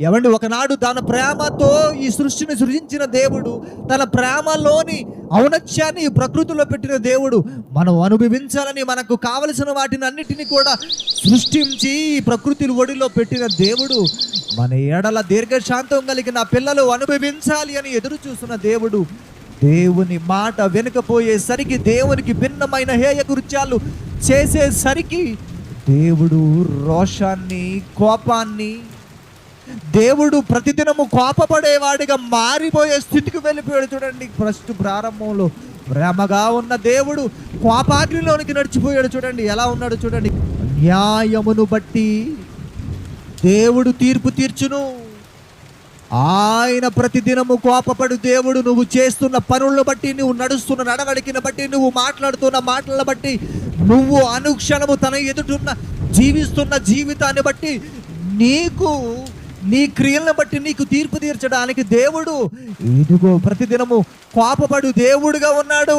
ఏమండి, ఒకనాడు తన ప్రేమతో ఈ సృష్టిని సృజించిన దేవుడు, తన ప్రేమలోని ఔన్నత్యాన్ని ఈ ప్రకృతిలో పెట్టిన దేవుడు, మనం అనుభవించాలని మనకు కావలసిన వాటిని అన్నిటినీ కూడా సృష్టించి ఈ ప్రకృతి ఒడిలో పెట్టిన దేవుడు, మన ఎడల దీర్ఘశాంతం కలిగిన పిల్లలు అనుభవించాలి అని ఎదురు చూస్తున్న దేవుడు, దేవుని మాట వెనుకపోయేసరికి, దేవునికి భిన్నమైన హేయ కృత్యాలు చేసేసరికి దేవుడు రోషాన్ని, కోపాన్ని, దేవుడు ప్రతిదినము కోపపడేవాడిగా మారిపోయే స్థితికి వెళ్ళిపోయాడు. చూడండి, ఫస్ట్ ప్రారంభంలో ప్రేమగా ఉన్న దేవుడు కోపాగ్నిలోనికి నడిచిపోయాడు. చూడండి ఎలా ఉన్నాడు. చూడండి, న్యాయమును బట్టి దేవుడు తీర్పు తీర్చును. ఆయన ప్రతిదినము కోపపడు దేవుడు. నువ్వు చేస్తున్న పనులను బట్టి, నువ్వు నడుస్తున్న నడవడికను బట్టి, నువ్వు మాట్లాడుతున్న మాటలను బట్టి, నువ్వు అనుక్షణము తన ఎదుటున్న జీవిస్తున్న జీవితాన్ని బట్టి, నీకు నీ క్రియలను బట్టి నీకు తీర్పు తీర్చడానికి దేవుడు ఇదిగో ప్రతిదినము కోపపడు దేవుడుగా ఉన్నాడు.